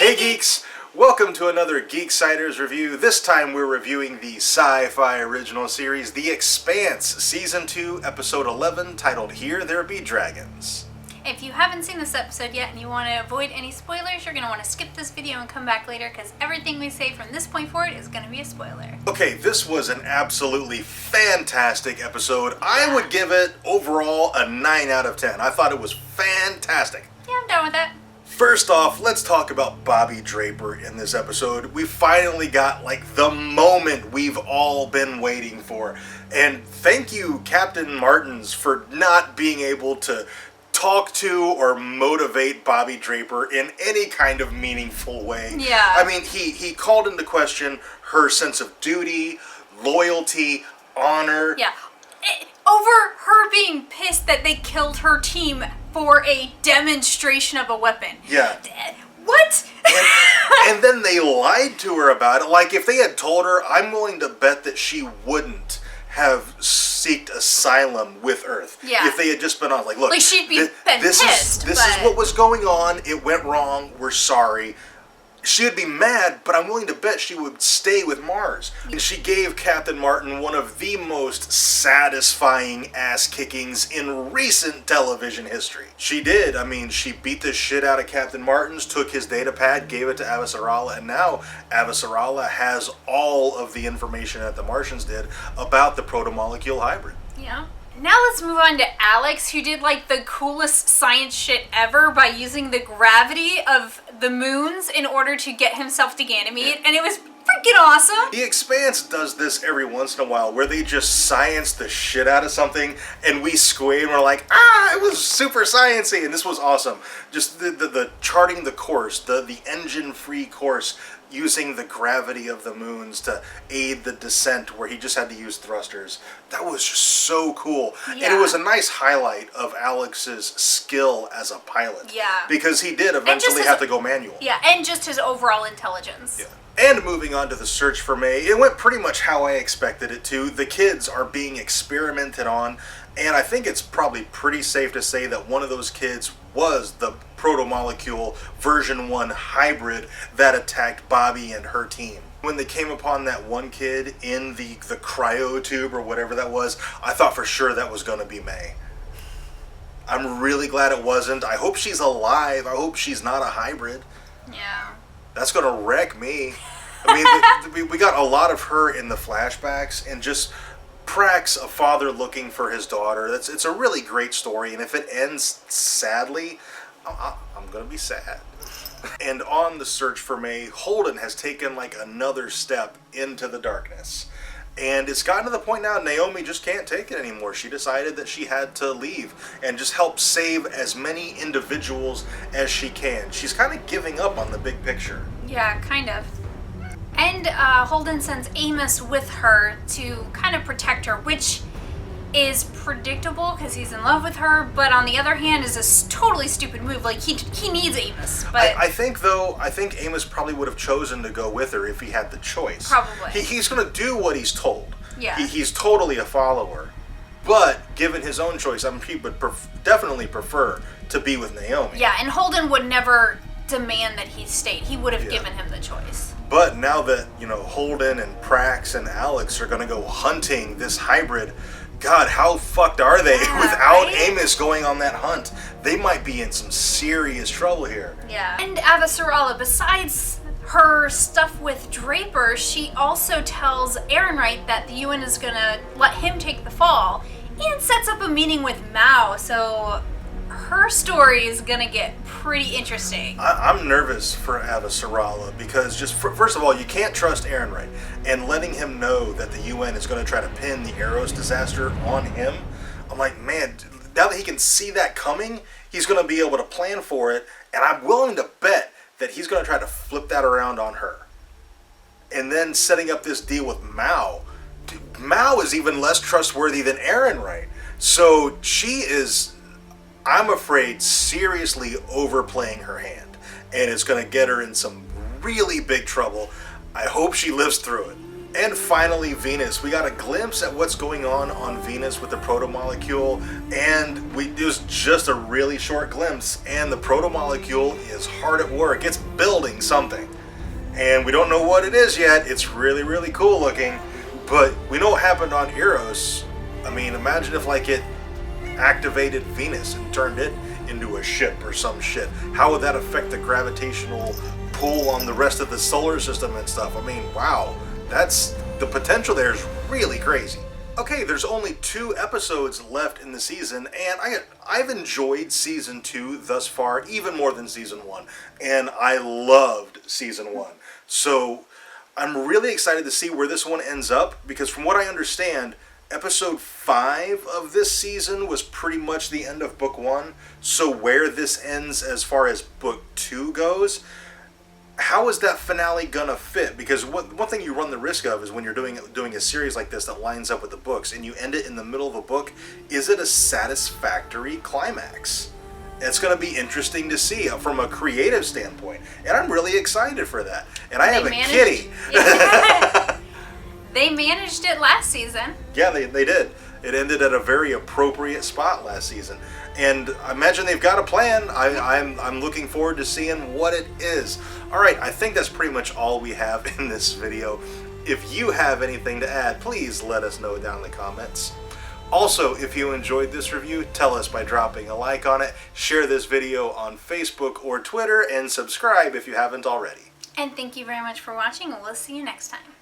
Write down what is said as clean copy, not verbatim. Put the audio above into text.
Hey Geeks! Welcome to another Geeksiders review. This time we're reviewing the sci-fi original series, The Expanse, Season 2, Episode 11, titled Here There Be Dragons. If you haven't seen this episode yet and you want to avoid any spoilers, you're going to want to skip this video and come back later because everything we say from this point forward is going to be a spoiler. Okay, this was an absolutely fantastic episode. I would give it overall a 9 out of 10. I thought it was fantastic. Yeah, I'm done with that. First off, let's talk about Bobby Draper in this episode. We finally got, the moment we've all been waiting for. And thank you, Captain Martins, for not being able to talk to or motivate Bobby Draper in any kind of meaningful way. Yeah. I mean, he called into question her sense of duty, loyalty, honor. Yeah. Over her being pissed that they killed her team for a demonstration of a weapon. Yeah. What? And then they lied to her about it. Like, if they had told her, I'm willing to bet that she wouldn't have sought asylum with Earth. Yeah. If they had just been on, look, she'd be pissed. This is what was going on. It went wrong. We're sorry. She would be mad, but I'm willing to bet she would stay with Mars. And she gave Captain Martin one of the most satisfying ass-kickings in recent television history. She did. I mean, she beat the shit out of Captain Martins, took his data pad, gave it to Avasarala, and now Avasarala has all of the information that the Martians did about the protomolecule hybrid. Yeah. Now let's move on to Alex, who did the coolest science shit ever by using the gravity of the moons in order to get himself to Ganymede, and it was freaking awesome. The Expanse does this every once in a while, where they just science the shit out of something, and we squeal and we're like, it was super sciencey, and this was awesome. Just the charting the course, the engine-free course, using the gravity of the moons to aid the descent where he just had to use thrusters. That was just so cool. Yeah. And it was a nice highlight of Alex's skill as a pilot. Yeah. Because he did eventually have to go manual. Yeah, and just his overall intelligence. Yeah. And moving on to the search for May, it went pretty much how I expected it to. The kids are being experimented on, and I think it's probably pretty safe to say that one of those kids was the protomolecule version 1 hybrid that attacked Bobby and her team. When they came upon that one kid in the cryo tube or whatever that was, I thought for sure that was going to be May. I'm really glad it wasn't. I hope she's alive. I hope she's not a hybrid. Yeah. That's going to wreck me. I mean, we got a lot of her in the flashbacks, and just Prax, a father looking for his daughter. It's a really great story, and if it ends sadly, I'm going to be sad. And on the search for May, Holden has taken another step into the darkness. And it's gotten to the point now Naomi just can't take it anymore. She decided that she had to leave and just help save as many individuals as she can. She's kind of giving up on the big picture. Yeah, kind of. And Holden sends Amos with her to kind of protect her, which is predictable because he's in love with her, but on the other hand is a totally stupid move. He needs Amos. But I think Amos probably would have chosen to go with her if he had the choice. Probably. He's going to do what he's told. Yeah. He's totally a follower. But given his own choice, he would definitely prefer to be with Naomi. Yeah, and Holden would never demand that he stayed. He would have given him the choice. But now that, Holden and Prax and Alex are going to go hunting this hybrid, God, how fucked are they without right? Amos going on that hunt? They might be in some serious trouble here. Yeah. And Avasarala, besides her stuff with Draper, she also tells Ehrenreich that the UN is going to let him take the fall and sets up a meeting with Mao, so her story is going to get pretty interesting. I'm nervous for Avasarala because first of all, you can't trust Ehrenreich, and letting him know that the UN is going to try to pin the Eros disaster on him, I'm like, man, now that he can see that coming, he's going to be able to plan for it, and I'm willing to bet that he's going to try to flip that around on her. And then setting up this deal with Mao. Mao is even less trustworthy than Ehrenreich. So she is, I'm afraid, seriously overplaying her hand. And it's going to get her in some really big trouble. I hope she lives through it. And finally, Venus. We got a glimpse at what's going on Venus with the protomolecule, and it was just a really short glimpse, and the protomolecule is hard at work. It's building something, and we don't know what it is yet. It's really, really cool looking, but we know what happened on Eros. I mean, imagine if like it activated Venus and turned it into a ship or some shit. How would that affect the gravitational pull on the rest of the solar system and stuff? I mean, wow. The potential there is really crazy. Okay, there's only 2 episodes left in the season, and I've enjoyed season 2 thus far, even more than season 1, and I loved season 1. So I'm really excited to see where this one ends up, because from what I understand, episode 5 of this season was pretty much the end of book 1, so where this ends as far as book 2 goes, how is that finale gonna fit? Because one thing you run the risk of is when you're doing a series like this that lines up with the books and you end it in the middle of a book, is it a satisfactory climax? It's going to be interesting to see from a creative standpoint, and I'm really excited for that. And I have a kitty. They managed it last season. Yeah, they did. It ended at a very appropriate spot last season, and I imagine they've got a plan. I'm looking forward to seeing what it is. All right, I think that's pretty much all we have in this video. If you have anything to add, please let us know down in the comments. Also, if you enjoyed this review, tell us by dropping a like on it, share this video on Facebook or Twitter, and subscribe if you haven't already. And thank you very much for watching, and we'll see you next time.